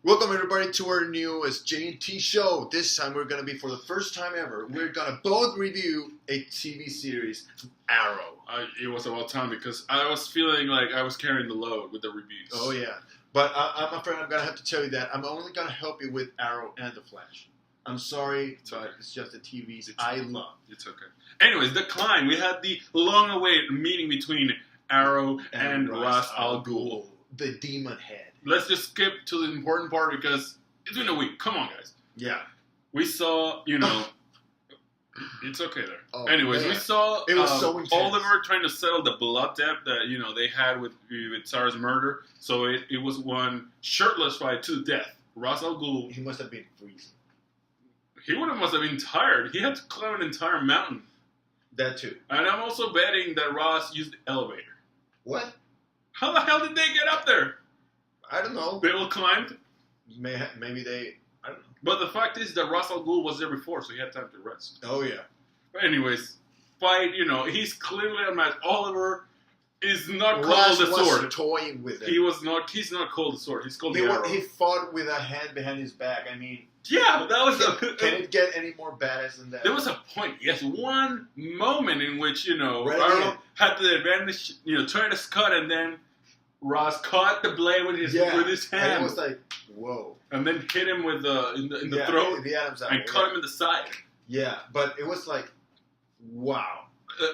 Welcome everybody to our newest J&T show. This time we're going to be, for the first time ever, we're going to both review a TV series, Arrow. It was about time because I was feeling like I was carrying the load with the reviews. Oh yeah, but I'm afraid I'm going to have to tell you that I'm only going to help you with Arrow and The Flash. I'm sorry, but it's just the TVs I love. It's okay. Anyways, the climb. We had the long-awaited meeting between Arrow and Ra's al Ghul. The demon head. Let's just skip to the important part because it's been a week. Come on, guys. Yeah. We saw, it's okay there. Oh, anyways, man. we saw it was so intense. Oliver trying to settle the blood debt that, they had with Sarah's murder. So it was one shirtless fight to the death. Ra's al Ghul. He must have been freezing. He must have been tired. He had to climb an entire mountain. That too. And I'm also betting that Ross used the elevator. What? How the hell did they get up there? I don't know. They all climbed? Maybe they... I don't know. But the fact is that Ra's al Ghul was there before, so he had time to rest. Oh, yeah. But anyways, fight, he's clearly unmatched. Oliver is not Ross called the sword. was toying with it. He's not called the sword. He's called the arrow. He fought with a hand behind his back. I mean... Yeah, that was Can it get any more badass than that? There was a point, yes, one moment in which, Right Arrow had the advantage, trying to cut, and then Ross caught the blade with his hand. And it was like, whoa. And then hit him with in the throat the Adam's apple, and cut him in the side. Yeah, but it was like, wow.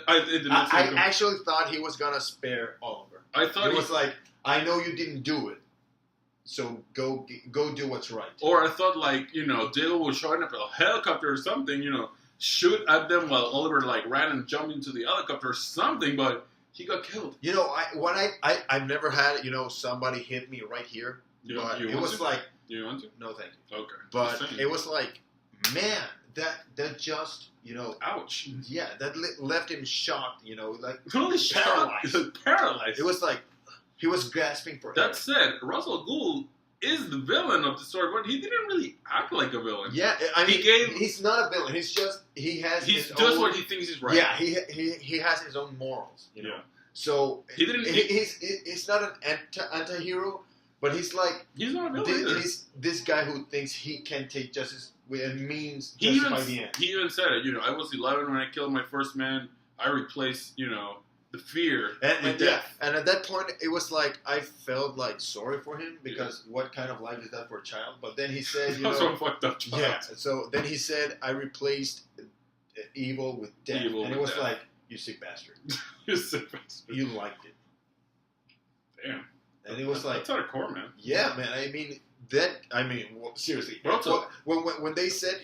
I actually thought he was going to spare Oliver. I thought it was like, I know you didn't do it. So go do what's right. Or I thought Dale was showing up a helicopter or something, shoot at them while Oliver ran and jumped into the helicopter or something, but he got killed. I've never had somebody hit me right here. You but you it want was to? like, you want to? no thank you. Okay. But it was like, man, that just ouch. Yeah, that left him shocked. Totally paralyzed. Paralyzed. It was like he was gasping for air. That said, Ra's al Ghul is the villain of the story, but he didn't really act like a villain. Yeah, I mean, he's not a villain. He's just he does what he thinks is right. Yeah, he has his own morals. Yeah. So he didn't. He's not an anti-hero, but he's like he's not a villain either. He's this guy who thinks he can take justice with means He justify the end. He even said it. I was 11 when I killed my first man. I replaced the fear with death. And at that point, it was like I felt like sorry for him because what kind of life is that for a child? But then he said, That's a fucked up child. Yeah. So then he said, I replaced evil with death, and it was like, you sick bastard. You sick bastard. You liked it. Damn. And it was like, that's hardcore, man. Yeah, man. I mean. Seriously. But also, when they said,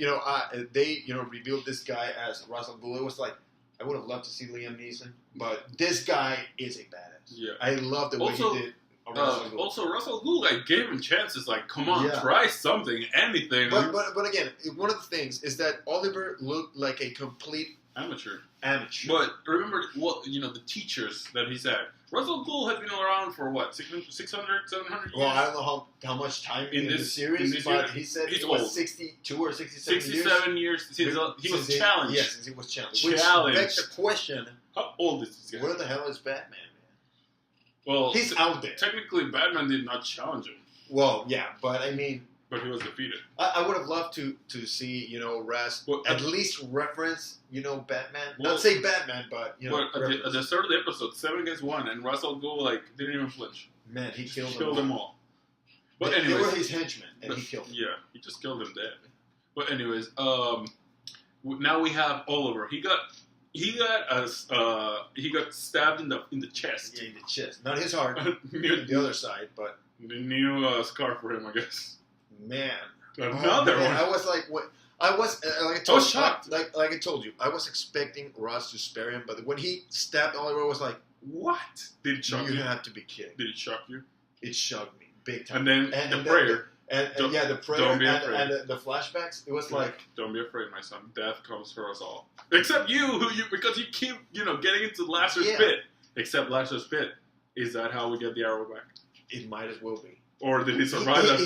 they revealed this guy as Ra's al Ghul, it was like, I would have loved to see Liam Neeson, but this guy is a badass. Yeah. I love the way he did. Also, Ra's al Ghul, gave him chances. Come on, try something, anything. But again, one of the things is that Oliver looked like a complete amateur. But remember what the teachers that he's had. Ra's al Ghul had been around for what, 600, 700 years? Well, I don't know how much time in the series, but he said he was 62 or 67 years. 67 years since he was challenged. Yes, since he was challenged. Which begs the question, how old is this guy? Where the hell is Batman, man? Well, he's out there. Technically, Batman did not challenge him. Well, yeah, but I mean... But he was defeated. I would have loved to see, Ra's at least reference, Batman. Not say Batman, but, at the start of the episode, 7 against 1, and Ra's al Ghul, didn't even flinch. Man, he killed them all. But they anyways, were his henchmen, and he killed them. Yeah, he just killed them dead. But anyways, now we have Oliver. He got stabbed in the chest. Yeah, in the chest. Not his heart. The other side, but the new scar for him, I guess. Man, another one. I was like, what? I was shocked. Like I told you, I was expecting Ross to spare him, but when he stabbed Oliver, I was like, what? Did it shock you? You have to be kidding. Did it shock you? It shocked me big time. And then the prayer. The prayer don't be afraid. and the flashbacks. It was like, don't be afraid, my son. Death comes for us all, except you, because you keep getting into Lazarus' pit. Except Lazarus' pit. Is that how we get the arrow back? It might as well be. Or did he survive that?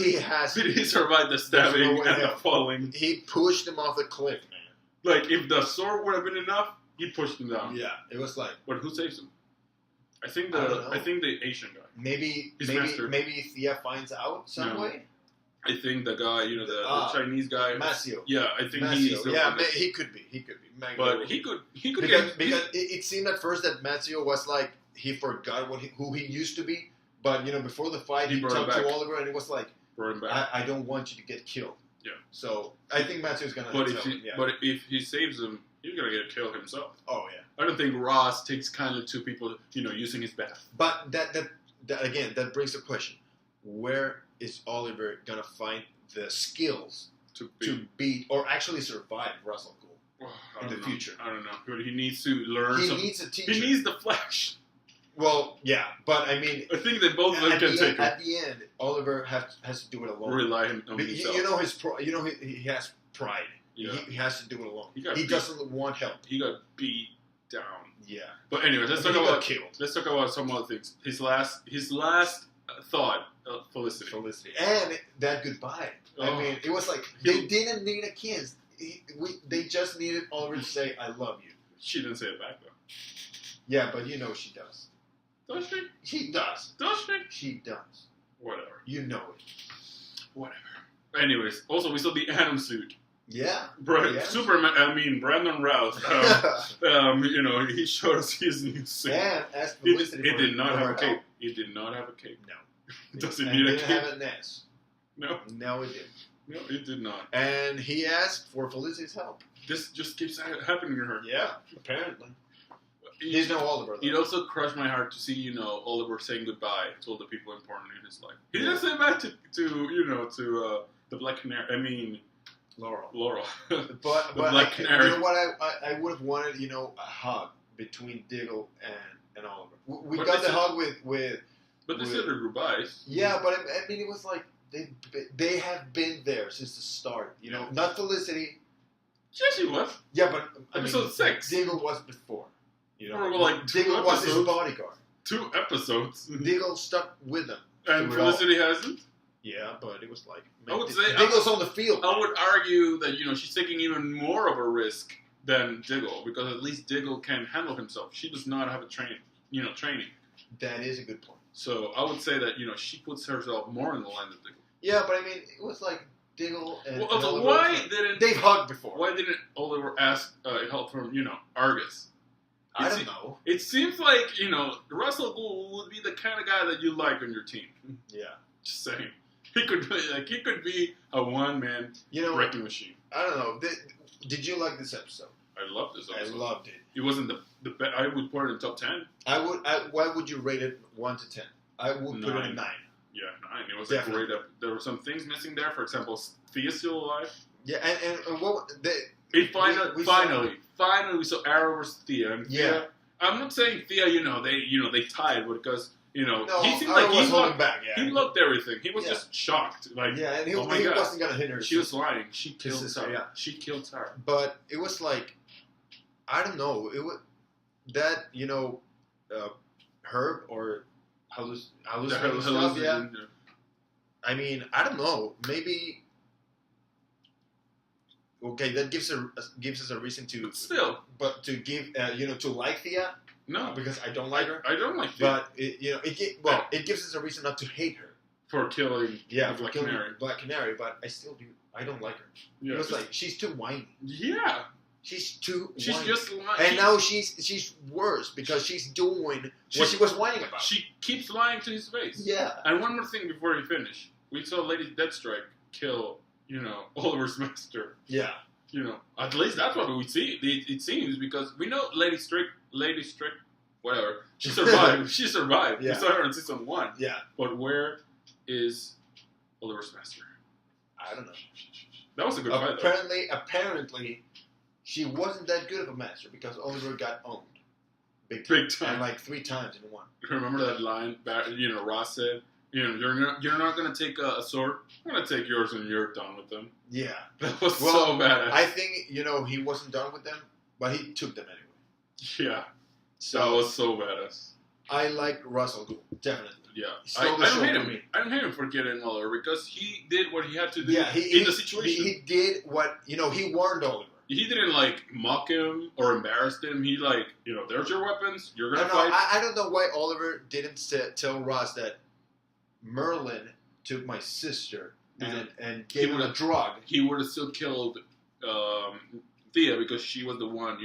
Did he survive the stabbing and the falling? He pushed him off the cliff, man. If the sword would have been enough, he pushed him down. Yeah, it was like. But who saves him? I think the Asian guy. Maybe Thea finds out some way. I think the guy, the Chinese guy, Masio. Yeah, I think Masio. he's the one. He could be. But he could because it seemed at first that Masio was like he forgot who he used to be, but before the fight he talked to Oliver and it was like, I don't want you to get killed. Yeah. So I think Matthew's gonna. But if he saves him, he's gonna get killed himself. Oh yeah. I don't think Ross takes kindly to people, using his bath. But that again, that brings the question: where is Oliver gonna find the skills to beat or actually survive Russell Gould in the future? I don't know. But he needs to learn. He needs a teacher. He needs the Flash. Well, yeah, but I mean, I think that both of them can take it. At the end, Oliver has to do it alone. Rely on himself. He has pride. Yeah. He has to do it alone. He doesn't want help. He got beat down. Yeah. But anyways, let's talk about some other things. His last thought, Felicity. And that goodbye. I mean, it was like they didn't need a kiss. They just needed Oliver to say, "I love you." She didn't say it back though. Yeah, but she does. Does she? She does. Does she? She does. Whatever. You know it. Whatever. Anyways, also we saw the Atom suit. Yeah. Superman. I mean, Brandon Routh. He showed us his new suit. And it did not have a cape. It did not have a cape. No. Does it need a cape? It didn't have an S. No. No, it didn't. No, it did not. And he asked for Felicity's help. This just keeps happening to her. Yeah, apparently. He's no Oliver, though. It also crushed my heart to see, Oliver saying goodbye to all the people important in his life. He didn't say back to the Black Canary. I mean, Laurel. But Black Canary. You know what? I would have wanted, a hug between Diggle and Oliver. We got the hug with. But they said their goodbyes. Yeah, but I mean, it was like they have been there since the start. Not Felicity. Yes, she was. Yeah, but episode 6. Diggle was before. Or like Diggle was his bodyguard. 2 episodes. Diggle stuck with him. And Felicity hasn't? Yeah, but it was like... I would say... Diggle's on the field. I would argue that, she's taking even more of a risk than Diggle, because at least Diggle can handle himself. She does not have a training. That is a good point. So I would say that, she puts herself more in the line than Diggle. Yeah, but I mean, it was like Diggle and Oliver. Why didn't... They've hugged before. Why didn't Oliver ask help from, Argus? I don't know. It seems like, Russell Gould would be the kind of guy that you like on your team. Yeah. Just saying. He could be a one-man wrecking machine. I don't know. Did you like this episode? I loved this episode. I loved it. It wasn't the best. I would put it in top 10. Why would you rate it 1 to 10? I would put it in 9. Yeah, 9. It was a great episode. There were some things missing there. For example, Thea's still alive. Yeah, and what... Finally, we saw Arrow versus Thea. And Thea, I'm not saying Thea, they tied because, he seemed like he holding back. Yeah, he looked everything. He was just shocked. Like, and he wasn't gonna hit her. She was lying. She killed Sarah. Yeah. She killed Sarah. But it was like, I don't know. It was that Herb or hallucinating stuff. Yeah. I mean, I don't know. Maybe. Okay, that gives us a reason to to give to like Thea. No, because I don't like her. I don't like Thea. But it gives us a reason not to hate her for killing. Yeah, for killing Black Canary. But I still do. I don't like her. Yeah, because like she's too whiny. Yeah, she's too. She's whiny. just lying. And now she's worse because she's doing what she was whining about. She keeps lying to his face. Yeah. And one more thing before we finish, we saw Lady Deathstrike kill. Oliver's master. Yeah. At least that's what we see. It seems because we know Lady Strick, whatever. She survived. She survived. Yeah. We saw her in season 1. Yeah. But where is Oliver's master? I don't know. That was a good fight, though. Apparently, she wasn't that good of a master because Oliver got owned. Big time. And like 3 times in 1. Remember that line? Ross said. You're not going to take a sword. I'm going to take yours and you're done with them. Yeah. That was so badass. I think, he wasn't done with them, but he took them anyway. Yeah. So, that was so badass. I like Russell Gould, definitely. Yeah. I don't hate him. I don't hate him for getting Oliver because he did what he had to do in the situation. He did what, he warned Oliver. He didn't, mock him or embarrass him. He, there's your weapons. You're going to fight. I don't know why Oliver didn't tell Ross that Merlin took my sister and gave him a drug. He would have still killed Thea because she was the one,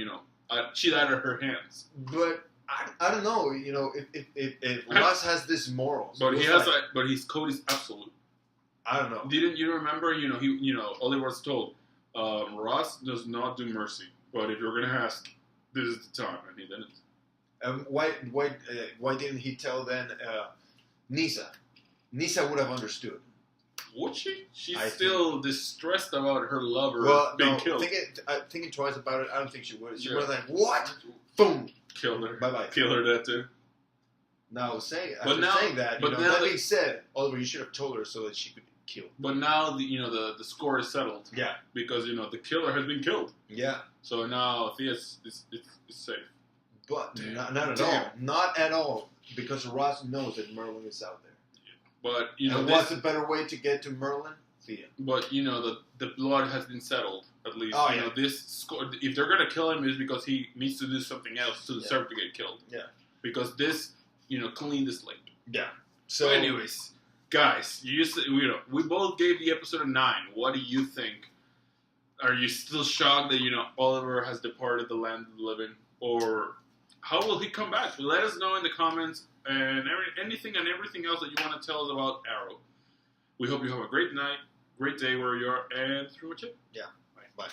she died at her hands. But I don't know, if Ross has this morals. But but his code is absolute. I don't know. Didn't you remember? Oliver was told, Ross does not do mercy. But if you're gonna ask, this is the time, and he didn't. Why didn't he tell then Nisa? Nisa would have understood. Would she? She's still distressed about her lover being killed. Thinking twice about it, I don't think she would. She would have like, what? Boom. Killed her. Bye-bye. Kill her dead too. Now, saying that, but that being said, Oliver, you should have told her so that she could kill. But now, the score is settled. Yeah. Because, the killer has been killed. Yeah. So now Thea is safe. But not at all. Not at all. Because Ross knows that Merlin is out there. But what's a better way to get to Merlin? Thea. But the blood has been settled at least. Oh, yeah. This score. If they're gonna kill him, is because he needs to do something else to deserve to get killed. Yeah. Because this, cleaned the slate. Yeah. So, anyways, guys, we both gave the episode a 9. What do you think? Are you still shocked that Oliver has departed the land of the living, or how will he come back? Let us know in the comments. And anything and everything else that you want to tell us about Arrow. We hope you have a great night, great day where you are, and that's pretty much it. Yeah. Bye.